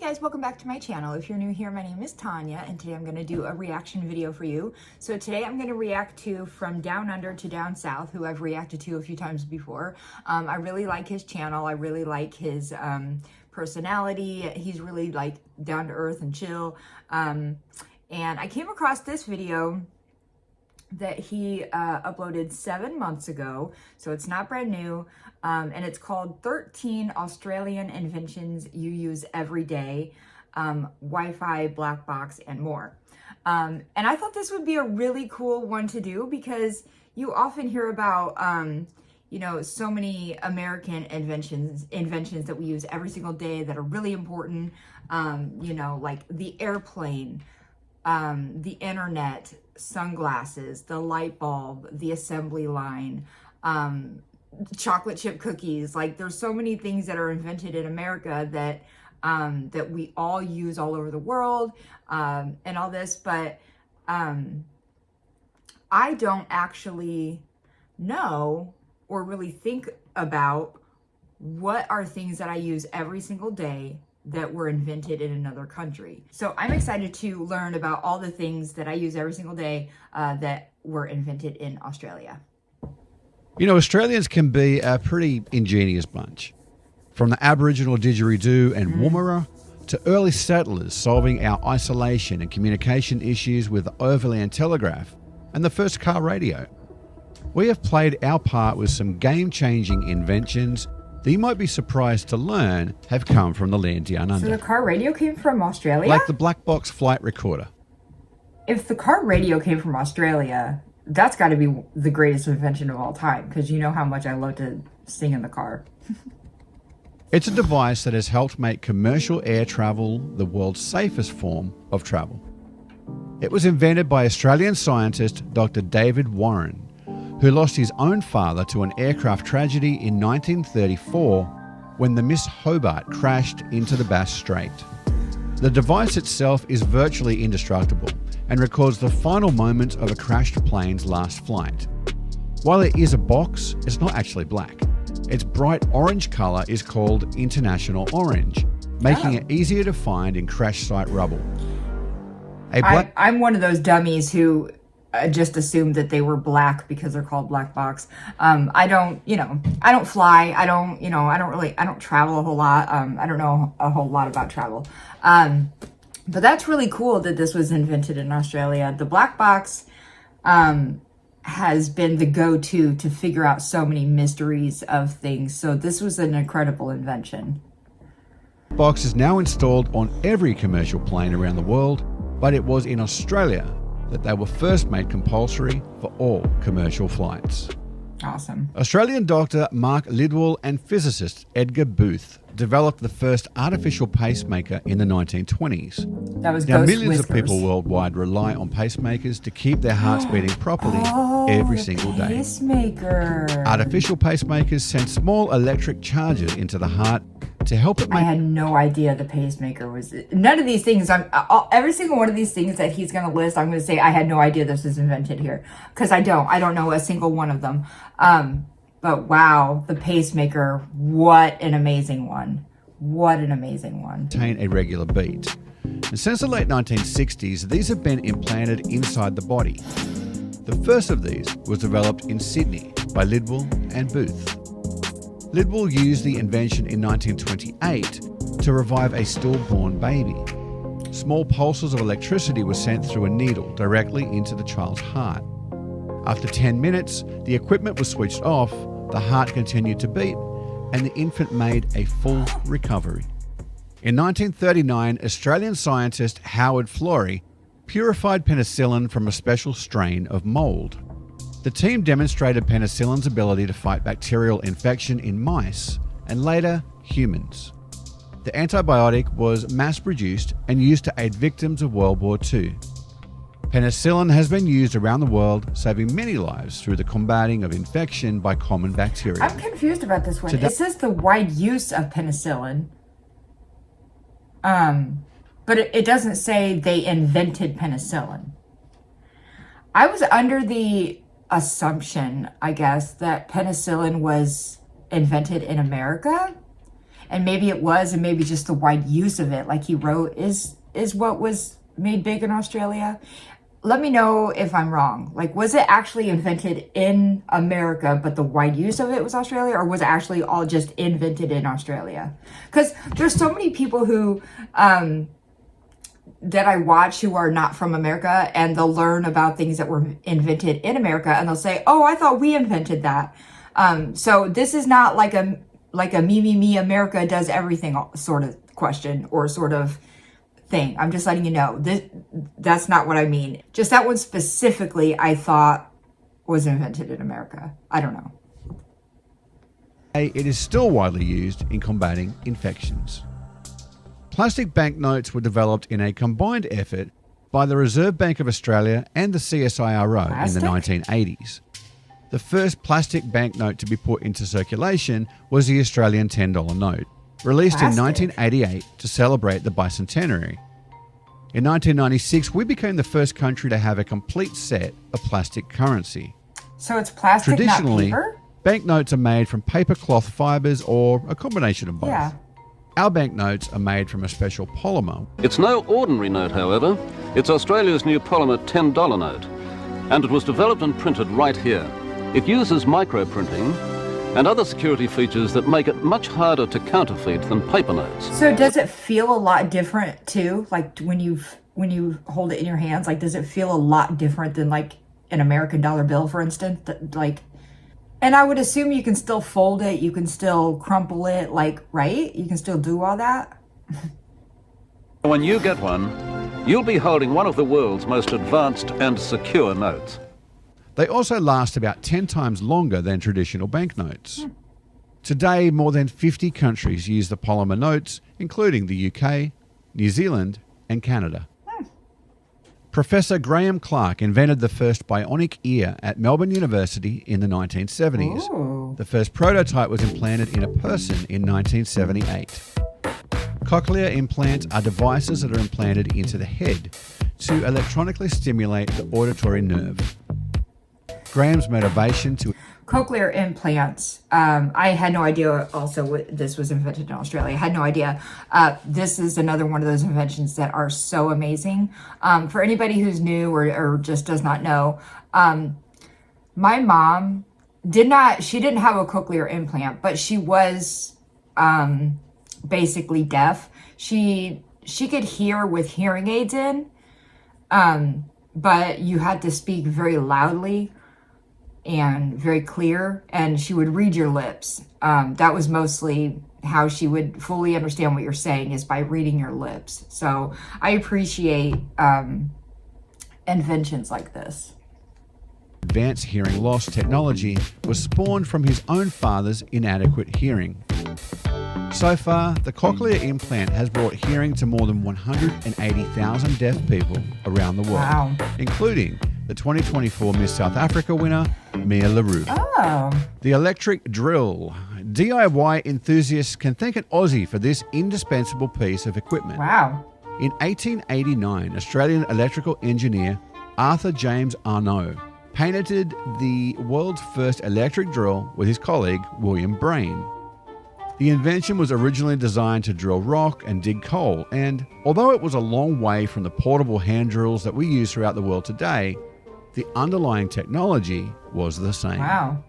Guys, welcome back to my channel. If you're new here, my name is Tanya, and today I'm going to do a reaction video for you. So today I'm going to react to From Down Under to Down South, who I've reacted to a few times before. I really like his channel. I really like his personality. He's really like down to earth and chill. And I came across this video that he uploaded 7 months ago, so it's not brand new, and it's called 13 Australian Inventions You Use Every Day, Wi-Fi, Black Box, and more. And I thought this would be a really cool one to do because you often hear about, you know, so many American inventions that we use every single day that are really important, you know, like the airplane, the internet, sunglasses, the light bulb, the assembly line, chocolate chip cookies. Like there's so many things that are invented in America that that we all use all over the world, and all this, but I don't actually know or really think about what are things that I use every single day that were invented in another country. So I'm excited to learn about all the things that I use every single day that were invented in Australia. You know, Australians can be a pretty ingenious bunch. From the Aboriginal didgeridoo and woomera to early settlers solving our isolation and communication issues with the overland telegraph and the first car radio. We have played our part with some game-changing inventions that you might be surprised to learn have come from the land down under. So the car radio came from Australia? Like the black box flight recorder. If the car radio came from Australia, that's got to be the greatest invention of all time, because you know how much I love to sing in the car. It's a device that has helped make commercial air travel the world's safest form of travel. It was invented by Australian scientist Dr. David Warren, who lost his own father to an aircraft tragedy in 1934 when the Miss Hobart crashed into the Bass Strait. The device itself is virtually indestructible and records the final moments of a crashed plane's last flight. While it is a box, it's not actually black. Its bright orange colour is called International Orange, making it easier to find in crash site rubble. I'm one of those dummies who just assumed that they were black because they're called black box. I don't, you know, I don't fly. I don't, you know, I don't travel a whole lot. I don't know a whole lot about travel. But that's really cool that this was invented in Australia. The black box has been the go-to to figure out so many mysteries of things. So this was an incredible invention. Box is now installed on every commercial plane around the world, but it was in Australia that they were first made compulsory for all commercial flights. Awesome. Australian doctor Mark Lidwell and physicist Edgar Booth developed the first artificial pacemaker in the 1920s. That was now, Ghost millions Whiskers. of people worldwide rely on pacemakers to keep their hearts beating properly every single day. Pacemaker. Artificial pacemakers send small electric charges into the heart to help it make... I had no idea the pacemaker was... None of these things, every single one of these things that he's going to list, I'm going to say I had no idea this was invented here. Because I don't know a single one of them. But wow, the pacemaker, what an amazing one. What an amazing one. ...maintain a regular beat. And since the late 1960s, these have been implanted inside the body. The first of these was developed in Sydney by Lidwell and Booth. Lidwell used the invention in 1928 to revive a stillborn baby. Small pulses of electricity were sent through a needle directly into the child's heart. After 10 minutes, the equipment was switched off, the heart continued to beat, and the infant made a full recovery. In 1939, Australian scientist Howard Florey purified penicillin from a special strain of mould. The team demonstrated penicillin's ability to fight bacterial infection in mice and later humans. The antibiotic was mass-produced and used to aid victims of World War II. Penicillin has been used around the world, saving many lives through the combating of infection by common bacteria. I'm confused about this one. It says the wide use of penicillin. But it doesn't say they invented penicillin. I was under the assumption, I guess, that penicillin was invented in America. And maybe it was, and maybe just the wide use of it, like he wrote, is what was made big in Australia. Let me know if I'm wrong. Like, was it actually invented in America, but the wide use of it was Australia, or was it actually all just invented in Australia? Because there's so many people who, that I watch who are not from America, and they'll learn about things that were invented in America, and they'll say, oh, I thought we invented that. So this is not like a me, America does everything sort of question or sort of thing. I'm just letting you know, that's not what I mean. Just that one specifically, I thought was invented in America. I don't know. It is still widely used in combating infections. Plastic banknotes were developed in a combined effort by the Reserve Bank of Australia and the CSIRO in the 1980s. The first plastic banknote to be put into circulation was the Australian $10 note, released in 1988 to celebrate the bicentenary. In 1996, we became the first country to have a complete set of plastic currency. So it's plastic, Traditionally, not paper? Banknotes are made from paper cloth fibers or a combination of both. Yeah. Our banknotes are made from a special polymer. It's no ordinary note, however. It's Australia's new polymer $10 note, and it was developed and printed right here. It uses microprinting and other security features that make it much harder to counterfeit than paper notes. So does it feel a lot different too? Like when you hold it in your hands, like does it feel a lot different than like an American dollar bill, for instance? And I would assume you can still fold it, you can still crumple it, like, right? You can still do all that? When you get one, you'll be holding one of the world's most advanced and secure notes. They also last about 10 times longer than traditional banknotes. Today, more than 50 countries use the polymer notes, including the UK, New Zealand, and Canada. Professor Graham Clark invented the first bionic ear at Melbourne University in the 1970s. Ooh. The first prototype was implanted in a person in 1978. Cochlear implants are devices that are implanted into the head to electronically stimulate the auditory nerve. Graham's motivation to... Cochlear implants. I had no idea also this was invented in Australia. I had no idea. This is another one of those inventions that are so amazing. For anybody who's new or just does not know, my mom didn't have a cochlear implant, but she was basically deaf. She could hear with hearing aids in, but you had to speak very loudly and very clear, and she would read your lips. That was mostly how she would fully understand what you're saying, is by reading your lips. So I appreciate inventions like this. Advanced hearing loss technology was spawned from his own father's inadequate hearing. So far, the cochlear implant has brought hearing to more than 180,000 deaf people around the world, Wow. including the 2024 Miss South Africa winner, Mia LaRue. Oh. The electric drill. DIY enthusiasts can thank an Aussie for this indispensable piece of equipment. Wow. In 1889, Australian electrical engineer Arthur James Arnaud patented the world's first electric drill with his colleague William Brain. The invention was originally designed to drill rock and dig coal, and although it was a long way from the portable hand drills that we use throughout the world today, the underlying technology was the same. Wow.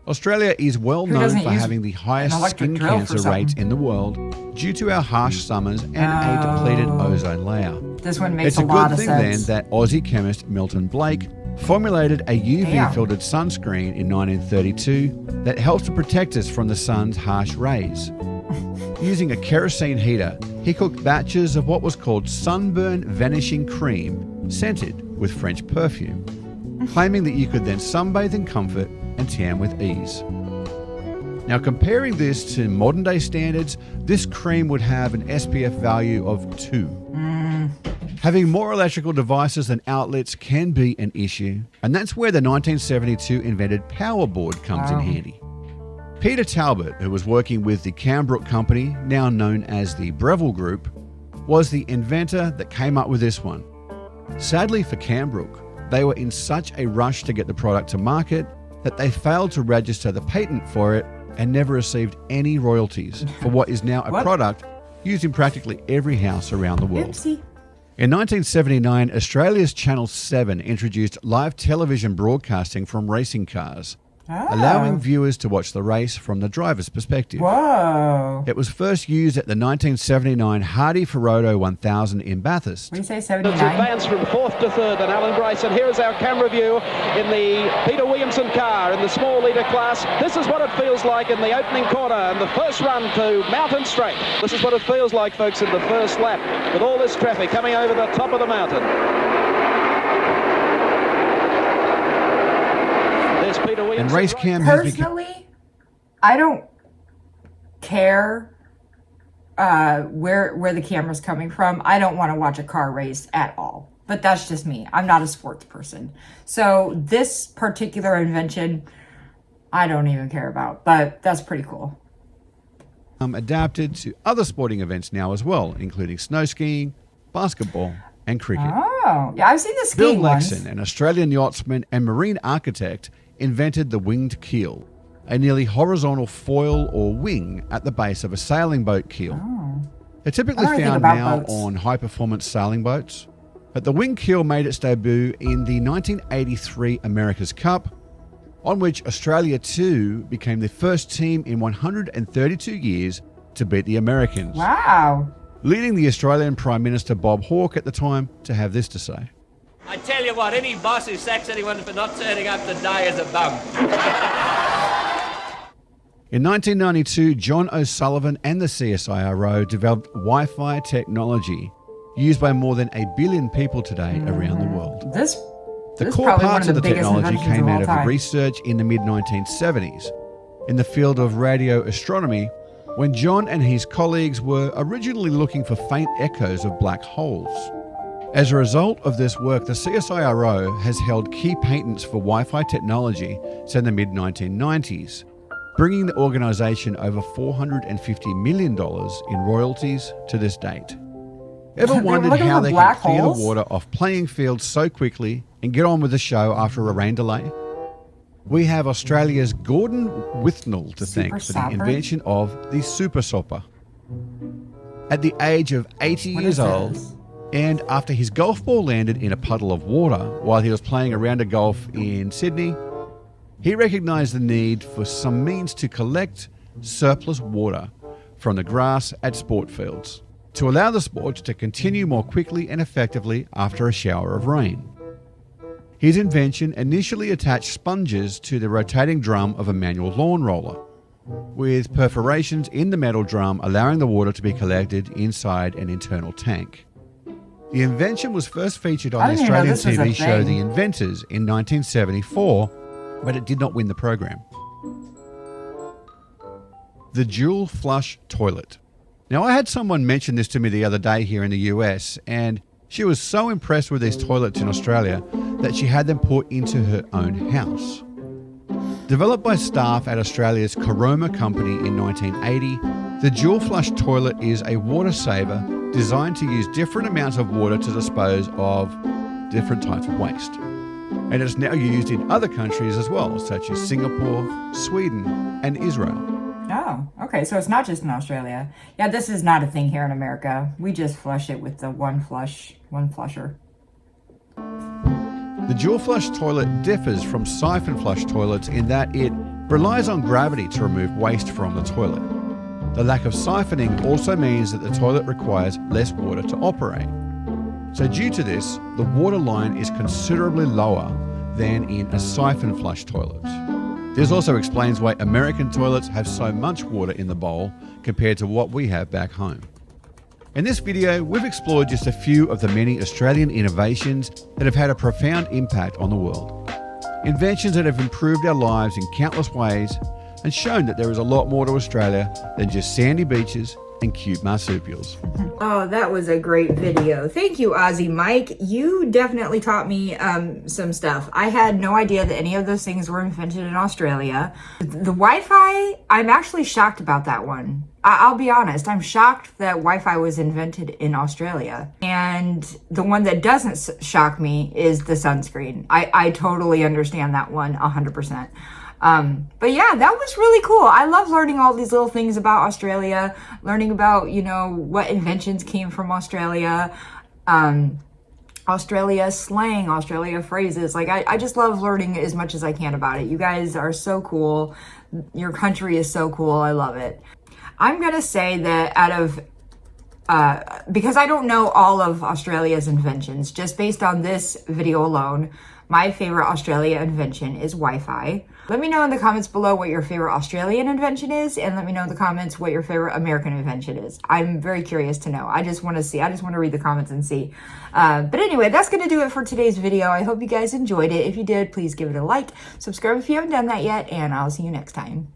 Australia is well Who known doesn't for use having the an highest electric skin drill for cancer something? rates in the world due to our harsh summers and a depleted ozone layer. This one makes It's a lot good of thing sense. then that Aussie chemist Milton Blake formulated a UV-filtered sunscreen in 1932 that helps to protect us from the sun's harsh rays. Using a kerosene heater, he cooked batches of what was called sunburn vanishing cream, scented with French perfume, claiming that you could then sunbathe in comfort and tan with ease. Now, comparing this to modern day standards, this cream would have an SPF value of 2. Having more electrical devices than outlets can be an issue, and that's where the 1972 invented power board comes in handy. Peter Talbot, who was working with the Cambrook Company, now known as the Breville Group, was the inventor that came up with this one. Sadly for Cambrook, they were in such a rush to get the product to market that they failed to register the patent for it and never received any royalties for what is now a product used in practically every house around the world. Oopsie. In 1979, Australia's Channel 7 introduced live television broadcasting from racing cars, allowing viewers to watch the race from the driver's perspective. Whoa. It was first used at the 1979 Hardy Ferodo 1000 in Bathurst. What do you say, It's 79? advanced from 4th to 3rd, and Alan Bryson. Here is our camera view in the Peter Williamson car in the small litre class. This is what it feels like in the opening corner and the first run to Mountain Straight. This is what it feels like, folks, in the first lap with all this traffic coming over the top of the mountain. There's Peter Williamson. And race cam has become... Personally, I don't care where the camera's coming from. I don't want to watch a car race at all. But that's just me. I'm not a sports person. So this particular invention, I don't even care about. But that's pretty cool. adapted to other sporting events now as well, including snow skiing, basketball, and cricket. Oh, yeah, I've seen the Bill skiing ones. Lexon, an Australian yachtsman and marine architect, invented the winged keel, a nearly horizontal foil or wing at the base of a sailing boat keel. Oh. They're typically I don't think found about now boats. on high-performance sailing boats, but the winged keel made its debut in the 1983 America's Cup, on which Australia too became the first team in 132 years to beat the Americans. Wow. Leading the Australian Prime Minister Bob Hawke at the time to have this to say. I tell you what, any boss who sacks anyone for not turning up to die is a bum. In 1992, John O'Sullivan and the CSIRO developed Wi-Fi technology used by more than 1 billion people today around the world. This The is core probably parts one of the biggest technology inventions came all out of time. research in the mid-1970s in the field of radio astronomy, when John and his colleagues were originally looking for faint echoes of black holes. As a result of this work, the CSIRO has held key patents for Wi-Fi technology since the mid-1990s, bringing the organisation over $450 million in royalties to this date. Ever They were wondered looking how for they black can clear holes? the water off playing fields so quickly and get on with the show after a rain delay? We have Australia's Gordon Withnell to Super thank for the sopper? invention of the super sopper. At the age of 80 What years is old, this? and after his golf ball landed in a puddle of water while he was playing a round of golf in Sydney, he recognised the need for some means to collect surplus water from the grass at sport fields to allow the sports to continue more quickly and effectively after a shower of rain. His invention initially attached sponges to the rotating drum of a manual lawn roller, with perforations in the metal drum allowing the water to be collected inside an internal tank. The invention was first featured on I the didn't even know Australian this was a TV show thing. The Inventors in 1974, but it did not win the program. The dual flush toilet. Now, I had someone mention this to me the other day here in the US, and she was so impressed with these toilets in Australia that she had them put into her own house. Developed by staff at Australia's Caroma company in 1980, the dual flush toilet is a water saver designed to use different amounts of water to dispose of different types of waste. And it's now used in other countries as well, such as Singapore, Sweden, and Israel. Oh, okay. So it's not just in Australia. Yeah, this is not a thing here in America. We just flush it with the one flusher. The dual flush toilet differs from siphon flush toilets in that it relies on gravity to remove waste from the toilet. The lack of siphoning also means that the toilet requires less water to operate. So due to this, the water line is considerably lower than in a siphon flush toilet. This also explains why American toilets have so much water in the bowl compared to what we have back home. In this video, we've explored just a few of the many Australian innovations that have had a profound impact on the world. Inventions that have improved our lives in countless ways and shown that there is a lot more to Australia than just sandy beaches and cute marsupials. Oh, that was a great video. Thank you, Ozzy Mike. You definitely taught me some stuff. I had no idea that any of those things were invented in Australia. The Wi-Fi, I'm actually shocked about that one. I'll be honest, I'm shocked that Wi-Fi was invented in Australia. And the one that doesn't shock me is the sunscreen. I totally understand that one 100%. But yeah, that was really cool. I love learning all these little things about Australia, learning about, you know, what inventions came from Australia, Australia slang, Australia phrases. Like, I just love learning as much as I can about it. You guys are so cool. Your country is so cool. I love it. I'm gonna say that out of because I don't know all of Australia's inventions, just based on this video alone, my favorite Australia invention is Wi-Fi. Let me know in the comments below what your favorite Australian invention is, and let me know in the comments what your favorite American invention is. I'm very curious to know. I just want to see. I just want to read the comments and see. But anyway, that's going to do it for today's video. I hope you guys enjoyed it. If you did, please give it a like. Subscribe if you haven't done that yet, and I'll see you next time.